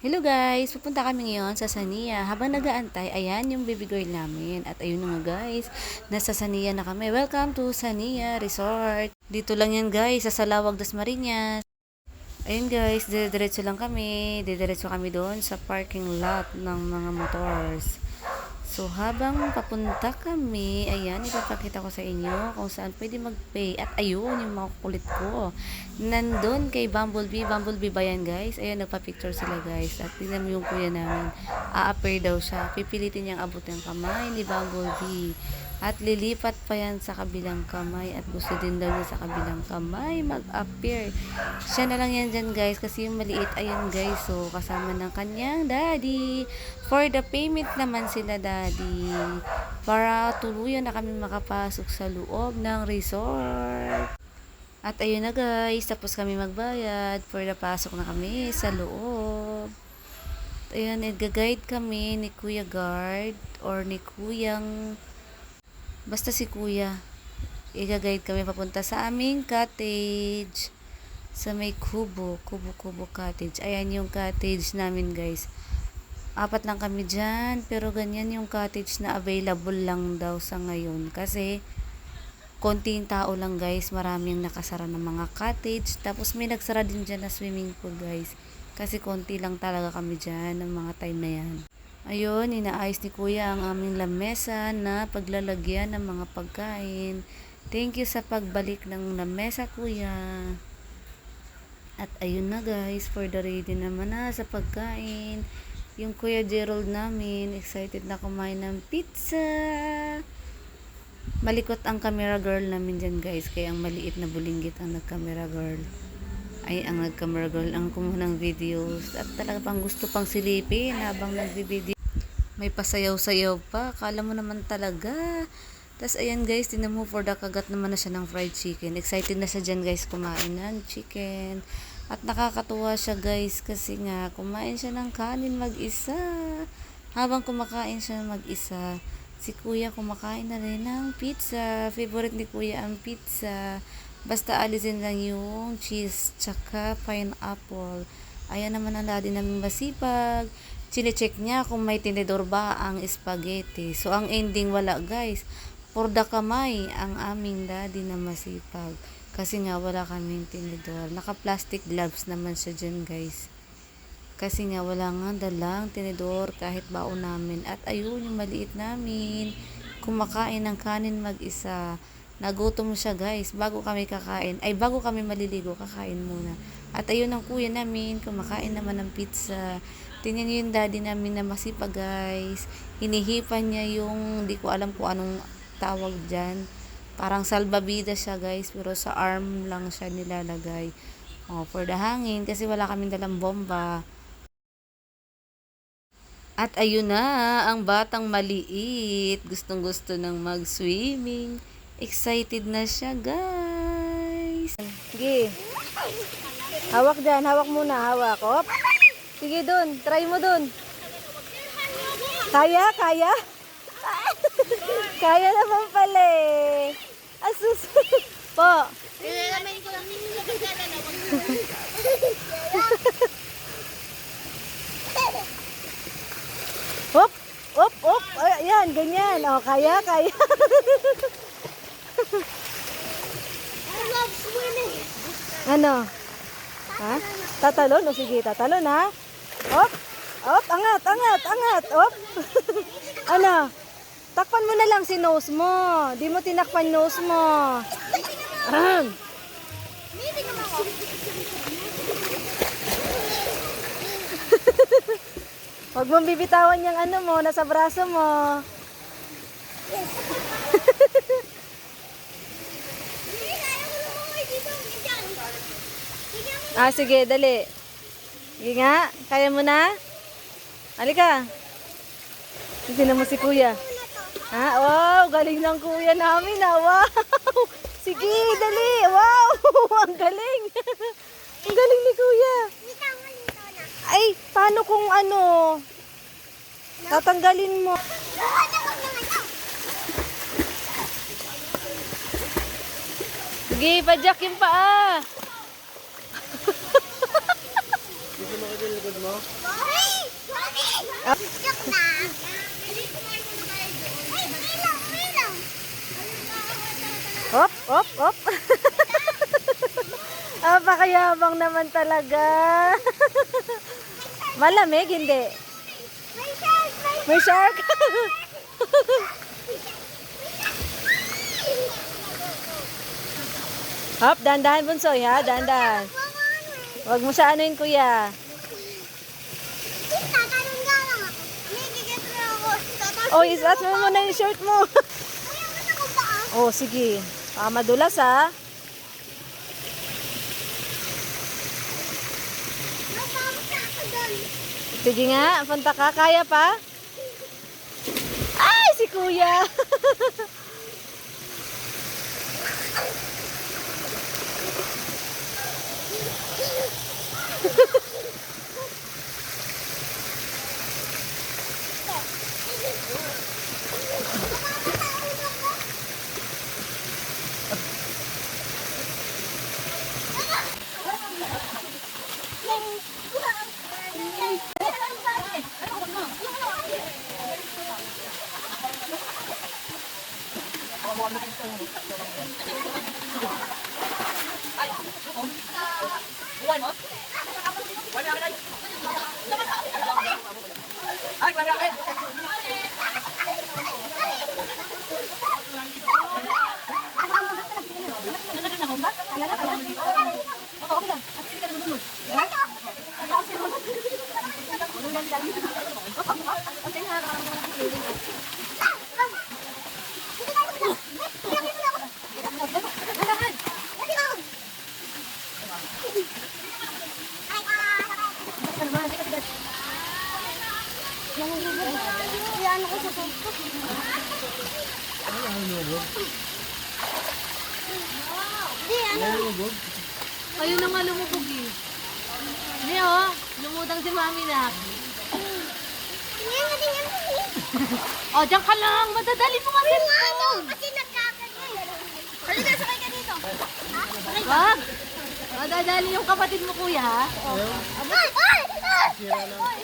Hello guys! Pupunta kami ngayon sa Sania. Habang nag-aantay, ayan yung baby girl namin. At ayun na nga guys, nasa Sania na kami. Welcome to Sania Resort. Dito lang yan guys, sa Salawag, Dasmariñas. Ayun guys, diretso lang kami. Diretso kami doon sa parking lot ng mga motors. So, habang papunta kami, ayan, ipapakita ko sa inyo kung saan pwede mag-pay. At ayun, yung mga kulit ko. Nandun kay Bumblebee. Bumblebee ba yan, guys? Ayun, nagpa-picture sila, guys. At tingnan mo yung kuya namin. A-appear daw siya. Pipilitin niyang abot yung kamay ni Bumblebee. At lilipat pa yan sa kabilang kamay. At gusto din daw niya sa kabilang kamay mag-appear. Siya na lang yan dyan, guys. Kasi yung maliit, ayun, guys. So, kasama ng kanyang daddy. For the payment naman sila, daddy. Para tuluyan na kami makapasok sa loob ng resort. At ayun na, guys. Tapos kami magbayad. For the pasok na kami sa loob. Ayun, nag-guide kami ni Kuya Guard or ni Kuyang basta si Kuya. I-guide kami papunta sa aming cottage. Sa may Kubo Cottage. Ayan yung cottage namin, guys. 4 lang kami dyan. Pero ganyan yung cottage na available lang daw sa ngayon. Kasi konting tao lang, guys. Maraming nakasara ng mga cottage. Tapos may nagsara din dyan na swimming pool, guys. Kasi konti lang talaga kami dyan ng mga time na yan. Ayun, inaayos ni Kuya ang aming lamesa na paglalagyan ng mga pagkain. Thank you sa pagbalik ng lamesa, Kuya. At ayun na, guys, for the ready naman na sa pagkain. Yung Kuya Gerald namin, excited na kumain ng pizza. Malikot ang camera girl namin dyan, guys. Kaya ang maliit na bulinggit ang nag-camera girl. Ay, ang nag-camera girl ang kumuha ng videos. At talaga pang gusto pang silipin habang nag-video. May pasayaw-sayaw pa. Kala mo naman talaga. Tapos ayan guys, tinan mo, for the kagat naman na siya ng fried chicken. Excited na siya dyan guys kumain ng chicken. At nakakatuwa siya guys kasi nga kumain siya ng kanin mag-isa. Habang kumakain siya mag-isa, si Kuya kumakain na rin ng pizza. Favorite ni Kuya ang pizza. Basta alisin lang yung cheese tsaka pineapple. Ayan naman ang daddy namin masipag. Chine-check niya kung may tinidor ba ang spaghetti. So, ang ending wala guys. For the kamay ang aming daddy na masipag. Kasi nga wala kaming tinidor. Naka-plastic gloves naman siya dyan guys. Kasi nga wala nga dalang tinidor kahit baon namin. At ayun yung maliit namin. Kumakain ng kanin mag-isa. Nagutom siya guys. Bago kami kakain. Ay bago kami maliligo, kakain muna. At ayun ang kuya namin. Kumakain naman ng pizza. Tingnan niyo yung daddy namin na masipag guys. Hinihipan niya yung, di ko alam kung anong tawag dyan. Parang salbabida siya guys. Pero sa arm lang siya nilalagay. Oh, for the hangin. Kasi wala kaming dalang bomba. At ayun na, ang batang maliit. Gustong gusto ng mag-swimming. Excited na siya guys. Sige. Hawak dyan. Hawak muna. Hawak. Op. Sige dun. Try mo dun. Kaya? Kaya? Kaya naman pala eh. Asus. Po. Hop. Hop. Hop. Ayan. Ganyan. O, kaya. Kaya. I love swimming. Ano? Ha? Tatalon? O sige, tatalon ha? Hop! Hop! Angat! Angat! Angat! Hop! Ano? Takpan mo na lang si nose mo. Di mo tinakpan nose mo. Ahem. Maybe naman ako. Huwag mong bibitawan yung ano mo, nasa braso mo. Ah, sige, dali. Sige nga, kaya mo na? Halika. Tignan mo si kuya. Ha? Wow, galing ng kuya namin ha. Wow. Sige, dali. Wow, ang galing. Ang galing ni kuya. Ay, paano kung ano? Tatanggalin mo. Sige, padyak yung paa. Hindi mo Joke na. Ay, ilaw. Hop, hop, hop. Pakayabang naman talaga. Malamig, hindi. May shark, May shark. Hop, dandahan bunsoy ha, dandahan. Huwag mo sa anuin kuya. Tatanong nga lang ako. May gigit na ako. Oh, isas mo muna yung shirt mo. Kuya, gusto ko ba? Oh, sige. Madulas ha. Napawag na ako doon. Sige nga, punta ka. Kaya pa? Ay, si kuya. Iyan ko sa Facebook. Di, ano? Ayun na nga lumubog eh. Hindi oh, lumutang si mami na. Tingnan na tingnan mo. Oh, diyan ka lang. Madadali mo nga Yung ano, kasi nagkakanyan. Halika, sakay ka dito. Wag! Madadali yung kapatid mo kuya ha. Ay! Ay! Ay!